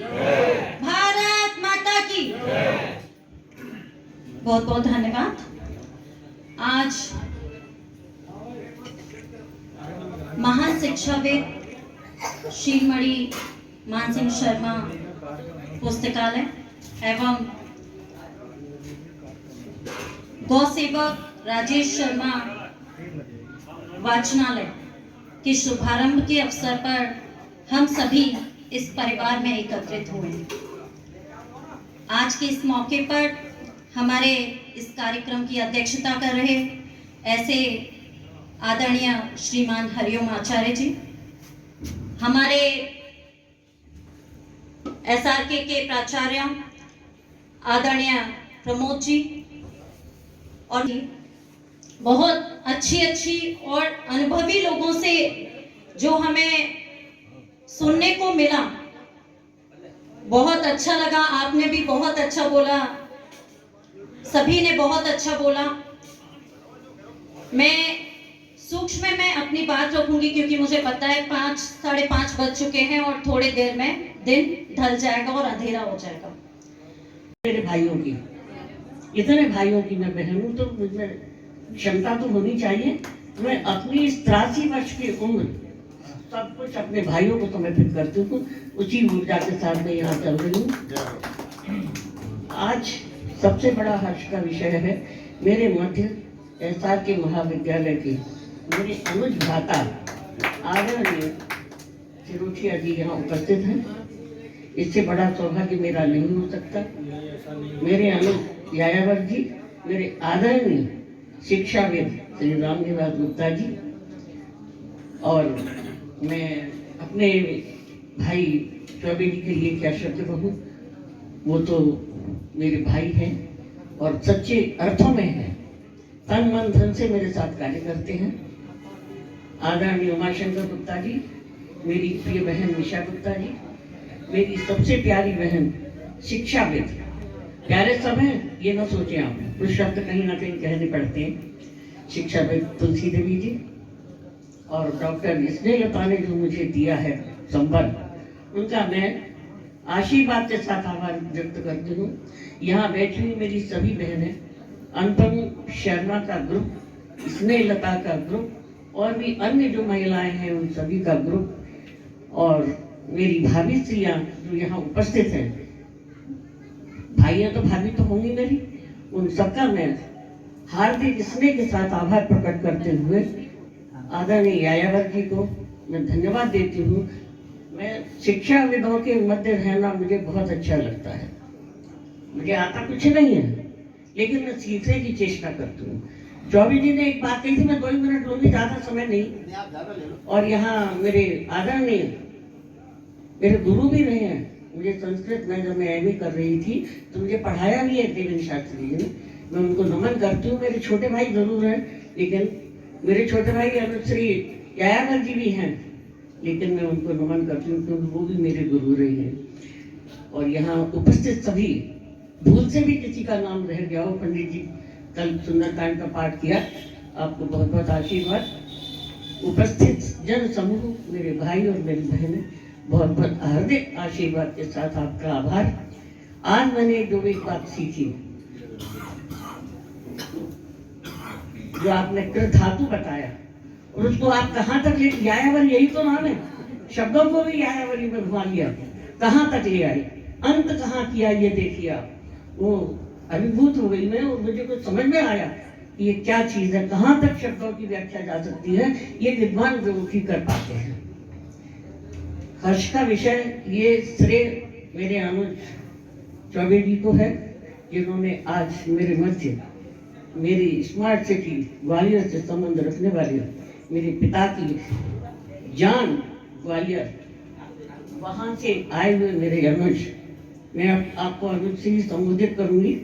भारत माता की। बहुत बहुत धन्यवाद। आज महान शिक्षाविद श्रीमती मानसिंह शर्मा पुस्तकालय एवं गौ सेवक राजेश शर्मा वाचनालय के शुभारंभ के अवसर पर हम सभी इस परिवार में एकत्रित हुए। आज के इस मौके पर हमारे इस कार्यक्रम की अध्यक्षता कर रहे ऐसे आदरणीय श्रीमान हरिओम आचार्य जी, हमारे एसआरके के प्राचार्य आदरणीय प्रमोद जी, और बहुत अच्छी और अनुभवी लोगों से जो हमें सुनने को मिला, बहुत अच्छा लगा। आपने भी बहुत अच्छा बोला, सभी ने बहुत अच्छा बोला। मैं सूक्ष्म में अपनी बात रखूंगी क्योंकि मुझे पता है 5 साढ़े 5 बज चुके हैं और थोड़ी देर में दिन ढल जाएगा और अंधेरा हो जाएगा। मेरे भाइयों की, इतने भाइयों की मैं बहन हूं, तो मुझमें क्षमता तो होनी चाहिए। मैं अपनी 83 वर्ष की उम्र सब कुछ अपने भाइयों को समर्पित करती हूँ। उसी ऊर्जा के साथ मैं यहाँ चल रही हूँ। आज सबसे बड़ा हर्ष का विषय है, मेरे मध्य एसआरके महाविद्यालय के मेरे अनुज भ्राता आदरणीय चिरोठिया जी यहाँ उपस्थित हैं। इससे बड़ा सौभाग्य मेरा नहीं हो सकता। मेरे अनुज यायावर जी, मेरे आदरणीय शिक्षाविद श्री रामनिवास गुप्ता जी, और मैं अपने भाई चौबे जी के लिए क्या शब्द कहूँ, वो तो मेरे भाई हैं और सच्चे अर्थों में हैं, तन मन धन से मेरे साथ कार्य करते हैं। आदरणीय उमाशंकर गुप्ता जी, मेरी प्रिय बहन निशा गुप्ता जी, मेरी सबसे प्यारी बहन शिक्षाविद, प्यारे सब हैं ये ना सोचें आप, कुछ शब्द कहीं ना कहीं कहने पड़ते हैं। शिक्षाविद तुलसी देवी जी और डॉक्टर स्नेहलता ने जो मुझे दिया है संबंध, उनका मैं आशीर्वाद के साथ आभार व्यक्त करती हूँ। यहाँ बैठी हुई मेरी सभी बहनें, अनुपम शर्मा का ग्रुप, स्नेहलता का ग्रुप और भी अन्य जो महिलाएं हैं उन सभी का ग्रुप, और मेरी भाभी श्रियां जो यहाँ उपस्थित हैं, भाइयां तो भाभी तो होंगी मेरी, उन सबका मैं हार्दिक स्नेह के साथ आभार प्रकट करते हुए आदरणीय यायावर जी को मैं धन्यवाद देती हूँ। मैं शिक्षाविदों के मध्य रहना मुझे बहुत अच्छा लगता है। मुझे आता कुछ नहीं है, लेकिन मैं सीखने की चेष्टा करती हूँ। चौबे जी ने एक बात कही थी, मैं 2 मिनट लूंगी, ज्यादा समय नहीं। और यहाँ मेरे आदरणीय मेरे गुरु भी रहे हैं। मुझे संस्कृत में जब मैं एमए कर रही थी तो मुझे पढ़ाया भी है देवेंद्र शास्त्री जी ने, मैं उनको नमन करती हूँ। मेरे छोटे भाई जरूर हैं, लेकिन मेरे छोटे भाई अनुश्री यायावर जी भी हैं, लेकिन मैं उनको नमन करती हूँ क्योंकि वो भी मेरे गुरु रहे हैं। और यहाँ उपस्थित सभी, भूल से भी किसी का नाम रह गया हो, पंडित जी कल सुंदरकांड का पाठ किया, आपको बहुत बहुत आशीर्वाद। उपस्थित जन समूह, मेरे भाई और मेरी बहनें, बहुत बहुत हार्दिक आशीर्वाद के साथ आपका आभार। आज मैंने जो एक बात सीखी, जो आपने कृत धातु बताया, और उसको आप कहाँ तक ले, यायावर यही तो नाम है, शब्दों को भी यायावरी में घुमा लिया, कहाँ तक ले आए, अंत कहाँ किया ये देखिए आप। वो अभिभूत हो गई मैं, और मुझे कुछ समझ में आया कि ये क्या चीज है, कहाँ तक शब्दों की व्याख्या जा सकती है, ये विद्वान जरूर ही कर पाते हैं। हर्ष का विषय, ये श्रेय मेरे अनुज चौबे जी को है, जिन्होंने आज मेरे मध्य मेरी स्मार्ट सिटी ग्वालियर से संबंध रखने वाले मेरे पिता की जान ग्वालियर, वहां से आए हुए मेरे अनुज, मैं आपको अनुज से ही संबोधित करूंगी।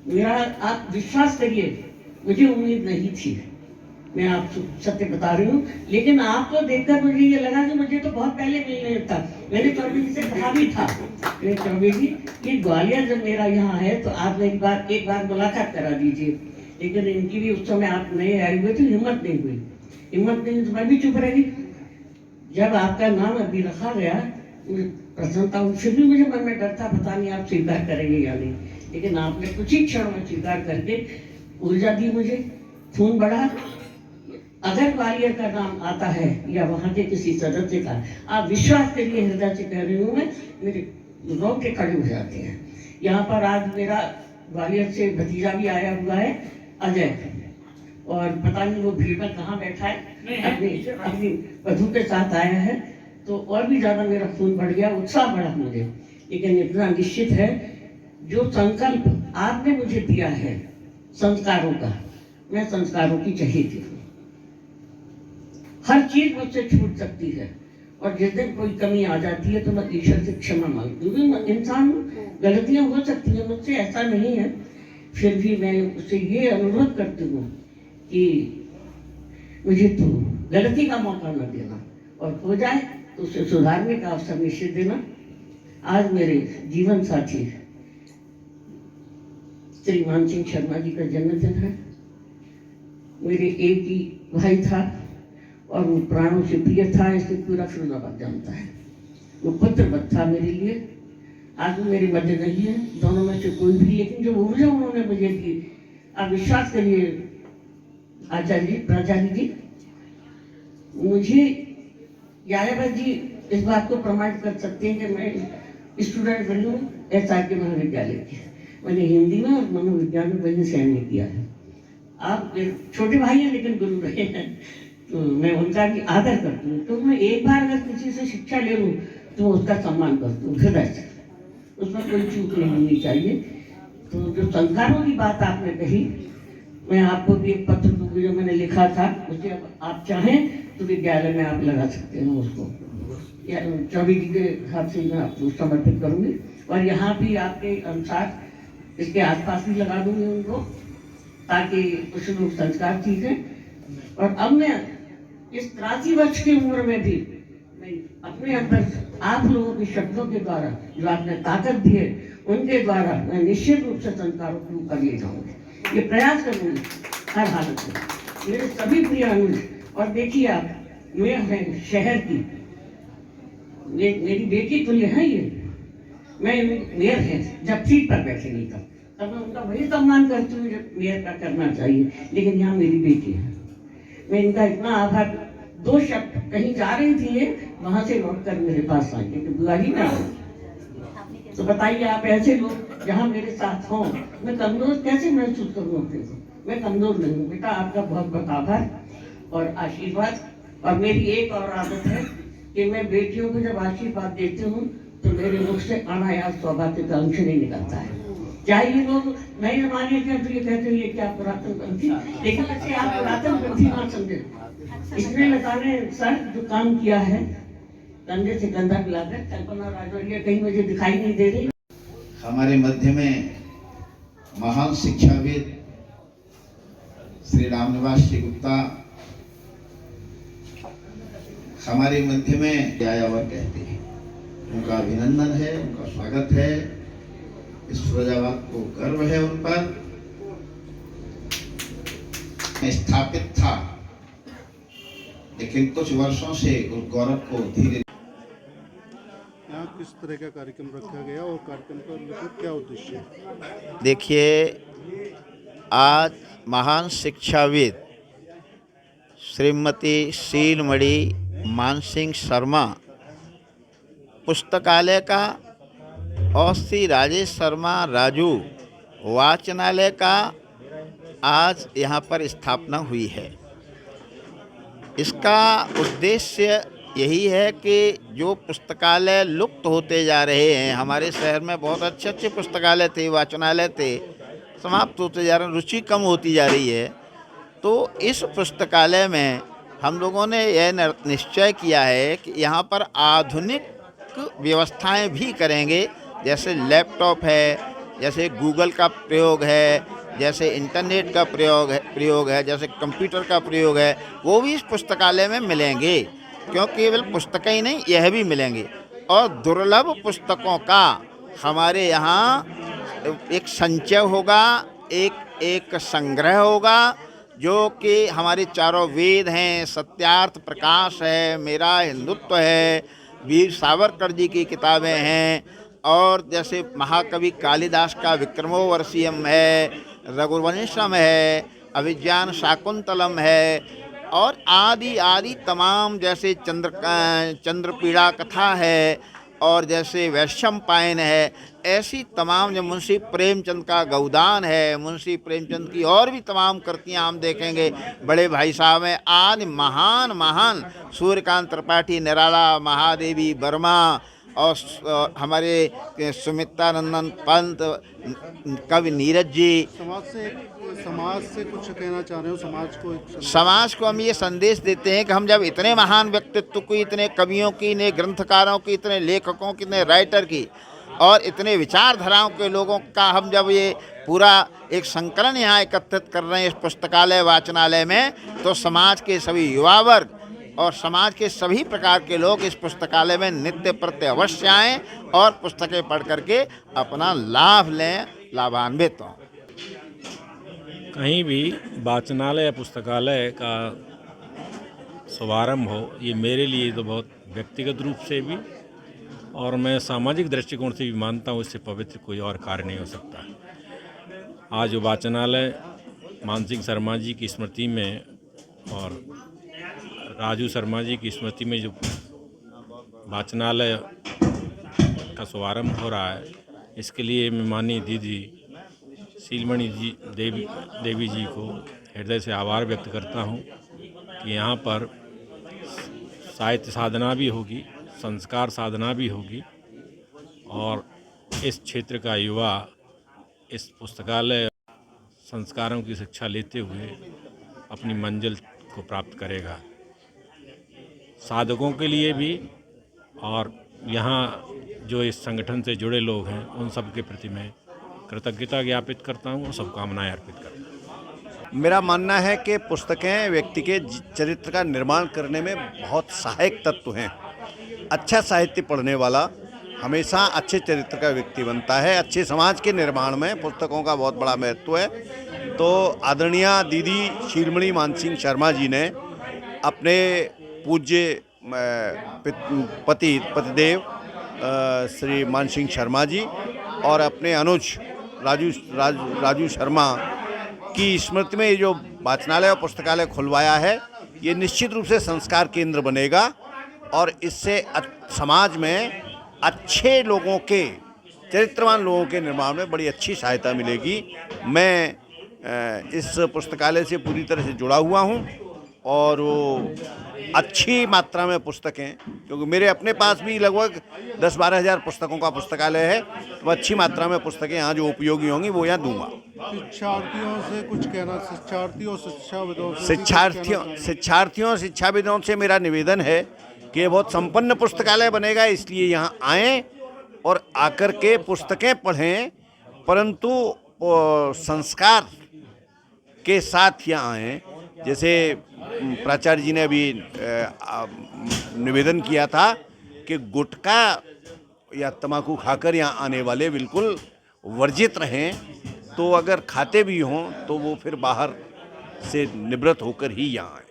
मेरा, आप विश्वास करिए, मुझे उम्मीद नहीं थी, मैं आपको सत्य बता रही हूँ, लेकिन आपको देखकर मुझे ये लगा कि मुझे तो बहुत पहले मिलने था। मैंने चौबे जी से कहा भी था, चौबे जी ये ग्वालियर जब मेरा यहाँ है तो आप मेरी बात एक बार मुलाकात करा दीजिए। लेकिन इनकी भी उस समय आप नए आए हुए थे, हिम्मत नहीं हुई, हिम्मत नहीं, तो मैं भी चुप रही। जब आपका नाम अभी रखा गया प्रसन्नता हुई। फिर भी मुझे मन में डर था, पता नहीं आप स्वीकार करेंगे या नहीं, लेकिन आपने कुछ ही क्षण में स्वीकार करके ऊर्जा दी मुझे, खून बढ़ा। अगर ग्वालियर का नाम आता है या वहाँ के किसी सदस्य का, आप विश्वास करिए, हृदय से कह रही हूँ मैं, मेरे रोंगटे खड़े हो जाते हैं। यहाँ पर आज मेरा ग्वालियर से भतीजा भी आया हुआ है, अजय, और पता नहीं वो भीड़ में कहाँ बैठा है, अपनी वधू के साथ आया है, तो और भी ज़्यादा मेरा खून बढ़ गया, उत्साह बढ़ा मुझे। लेकिन इतना निश्चित है, जो संकल्प आपने मुझे दिया है संस्कारों का, मैं संस्कारों की चहेती हूँ। हर चीज मुझसे छूट सकती है, और जिस दिन कोई कमी आ जाती है तो मैं ईश्वर से क्षमा मांगती हूँ। इंसान, गलतियां हो सकती हैं मुझसे, ऐसा नहीं है, फिर भी मैं उससे ये अनुरोध करती हूँ कि मुझे तो गलती का मौका न देना, और हो जाए तो उसे सुधारने का अवसर निश्चित देना। आज मेरे जीवन साथी श्री मान सिंह शर्मा जी का जन्मदिन है। मेरे एक ही भाई था और वो प्राणों से प्रिय था, इससे पूरा फिरोजाबाद जानता है। वो पुत्रवत था मेरे लिए। आज वो मेरे मध्य नहीं है, दोनों में से कोई भी, लेकिन जो ऊर्जा उन्होंने मुझे दी, आप विश्वास करिए आचार्य जी, प्राचार्य जी, मुझे यायावत जी इस बात को प्रमाणित कर सकते हैं कि मैं स्टूडेंट बनी हूँ SRK महाविद्यालय की। मैंने हिंदी में और मनोविज्ञान में पहले से MA किया है। आप छोटे भाई हैं लेकिन गुरु रहे हैं, तो मैं उनका भी आदर करती हूँ। तो मैं एक बार अगर किसी से शिक्षा ले लूँ तो उसका सम्मान करती हूँ हृदय से, उसमें कोई चूक नहीं होनी चाहिए। तो जो संस्कारों की बात आपने कही, मैं आपको भी एक पत्र दूंगी जो मैंने लिखा था, उसे अब आप चाहें तो विद्यालय में आप लगा सकते हैं उसको, या 24 जी के हिसाब से मैं आपको समर्पित करूँगी। और यहाँ भी आपके अनुसार इसके आसपास भी लगा दूंगी उनको, ताकि कुछ लोग संस्कार सीखें। और अब मैं इस 83 वर्ष की उम्र में भी मैं अपने अंदर आप लोगों के शब्दों के द्वारा, जो आपने ताकत दी है, उनके द्वारा मैं निश्चित रूप से संस्कारों को ऊपर ले जाऊंगी, ये प्रयास करूंगी हर हालत में। मेरे सभी प्रिय अनुज, और देखिए आप, मैं है शहर की, मेरी बेटी तो ये है, ये मैं मेयर है, जब सीट पर बैठे नहीं तब मैं उनका वही सम्मान करती हूँ जब मेयर का करना चाहिए, लेकिन यहाँ मेरी बेटी है, मैं इनका इतना आभार। 2 शब्द, कहीं जा रही थी वहां से लौट कर मेरे पास आई कि बुआरी ना हो, तो बताइए आप ऐसे लोग जहाँ मेरे साथ हों, मैं कमजोर कैसे महसूस करूँ अपने को? मैं कमजोर नहीं हूँ बेटा, आपका बहुत बहुत आभार और आशीर्वाद। और मेरी एक और आदत है कि मैं बेटियों को जब आशीर्वाद देती हूँ तो मेरे मुख से अनायास सौभाग्य का अंश नहीं निकलता है। चाहे ये लोग नए जमाने के तो ये कहते हैं ये क्या पुरातन पंथी, लेकिन ऐसे आप पुरातन पंथी ना समझे। इसमें लता ने सर जो काम किया है, कंधे से कंधा मिलाकर, कल्पना राजौरिया कहीं मुझे दिखाई नहीं दे रही। हमारे मध्य में महान शिक्षाविद श्री रामनिवास जी गुप्ता हमारे मध्य में यायावर कहते हैं। उनका अभिनंदन है, उनका स्वागत है। इस फिरोजाबाद को गर्व है उन पर। स्थापित था, लेकिन कुछ वर्षों से उस गौरव को धीरे यहाँ किस तरह का कार्यक्रम रखा गया और कार्यक्रम का मतलब क्या उद्देश्य है? देखिए, आज महान शिक्षाविद श्रीमती शीलमणि मानसिंह शर्मा पुस्तकालय का और श्री राजेश शर्मा राजू वाचनालय का आज यहाँ पर स्थापना हुई है। इसका उद्देश्य यही है कि जो पुस्तकालय लुप्त होते जा रहे हैं, हमारे शहर में बहुत अच्छे अच्छे पुस्तकालय थे, वाचनालय थे, समाप्त होते जा रहे हैं, रुचि कम होती जा रही है। तो इस पुस्तकालय में हम लोगों ने यह निश्चय किया है कि यहाँ पर आधुनिक व्यवस्थाएं भी करेंगे, जैसे लैपटॉप है, जैसे गूगल का प्रयोग है, जैसे इंटरनेट का प्रयोग है, जैसे कंप्यूटर का प्रयोग है, वो भी इस पुस्तकालय में मिलेंगे। क्योंकि केवल पुस्तकें ही नहीं, यह भी मिलेंगे। और दुर्लभ पुस्तकों का हमारे यहाँ एक संचय होगा, एक संग्रह होगा, जो कि हमारे चारों वेद हैं, सत्यार्थ प्रकाश है, मेरा हिंदुत्व है, वीर सावरकर जी की किताबें हैं, और जैसे महाकवि कालिदास का विक्रमोर्वशीयम है, रघुवंशम है, अभिज्ञान शाकुंतलम है, और आदि आदि तमाम, जैसे चंद्रपीड़ा कथा है, और जैसे वैशंपायन है, ऐसी तमाम, जो मुंशी प्रेमचंद का गौदान है, मुंशी प्रेमचंद की और भी तमाम कृतियाँ हम देखेंगे। बड़े भाई साहब हैं आज महान महान, सूर्यकांत त्रिपाठी निराला, महादेवी वर्मा, और हमारे सुमित्रानंदन पंत, कवि नीरज जी। समाज से कुछ कहना चाह रहे हो? समाज को हम ये संदेश देते हैं कि हम जब इतने महान व्यक्तित्व की, इतने कवियों की, इतने ग्रंथकारों की, इतने लेखकों की, इतने राइटर की, और इतने विचारधाराओं के लोगों का हम जब ये पूरा एक संकलन यहाँ एकत्रित कर रहे हैं इस पुस्तकालय वाचनालय में, तो समाज के सभी युवा वर्ग और समाज के सभी प्रकार के लोग इस पुस्तकालय में नित्य प्रत्य अवश्य आएँ और पुस्तकें पढ़ करके अपना लाभ लें, लाभान्वित हों। कहीं भी वाचनालय या पुस्तकालय का शुभारंभ हो, ये मेरे लिए तो बहुत व्यक्तिगत रूप से भी और मैं सामाजिक दृष्टिकोण से भी मानता हूँ, इससे पवित्र कोई और कार्य नहीं हो सकता। आज वाचनालय मानसिंह शर्मा जी की स्मृति में और राजू शर्मा जी की स्मृति में जो वाचनालय का शुभारंभ हो रहा है, इसके लिए मैं माननीय दीदी शीलमणि जी देवी जी को हृदय से आभार व्यक्त करता हूँ कि यहाँ पर साहित्य साधना भी होगी, संस्कार साधना भी होगी, और इस क्षेत्र का युवा इस पुस्तकालय संस्कारों की शिक्षा लेते हुए अपनी मंजिल को प्राप्त करेगा। साधकों के लिए भी और यहाँ जो इस संगठन से जुड़े लोग हैं, उन सब के प्रति मैं कृतज्ञता ज्ञापित करता हूँ और शुभकामनाएं अर्पित करता हूँ। मेरा मानना है कि पुस्तकें व्यक्ति के चरित्र का निर्माण करने में बहुत सहायक तत्व हैं। अच्छा साहित्य पढ़ने वाला हमेशा अच्छे चरित्र का व्यक्ति बनता है। अच्छे समाज के निर्माण में पुस्तकों का बहुत बड़ा महत्व है। तो आदरणीय दीदी शीलमणि मानसिंह शर्मा जी ने अपने पूज्य पतिदेव श्री मानसिंह शर्मा जी और अपने अनुज राजू शर्मा की स्मृति में ये जो वाचनालय और पुस्तकालय खुलवाया है, ये निश्चित रूप से संस्कार केंद्र बनेगा और इससे समाज में अच्छे लोगों के, चरित्रवान लोगों के निर्माण में बड़ी अच्छी सहायता मिलेगी। मैं इस पुस्तकालय से पूरी तरह से जुड़ा हुआ हूँ और वो अच्छी मात्रा में पुस्तकें, क्योंकि मेरे अपने पास भी लगभग 10-12 हज़ार पुस्तकों का पुस्तकालय है, तो अच्छी मात्रा में पुस्तकें यहाँ जो उपयोगी होंगी वो यहाँ दूंगा। शिक्षार्थियों से कुछ कहना, शिक्षाविदों से मेरा निवेदन है कि ये बहुत संपन्न पुस्तकालय बनेगा, इसलिए यहाँ आएँ और आकर के पुस्तकें पढ़ें, परंतु संस्कार के साथ यहाँ आएँ। जैसे प्राचार्य जी ने अभी निवेदन किया था कि गुटखा या तम्बाकू खाकर यहाँ आने वाले बिल्कुल वर्जित रहें, तो अगर खाते भी हों तो वो फिर बाहर से निवृत्त होकर ही यहाँ आए।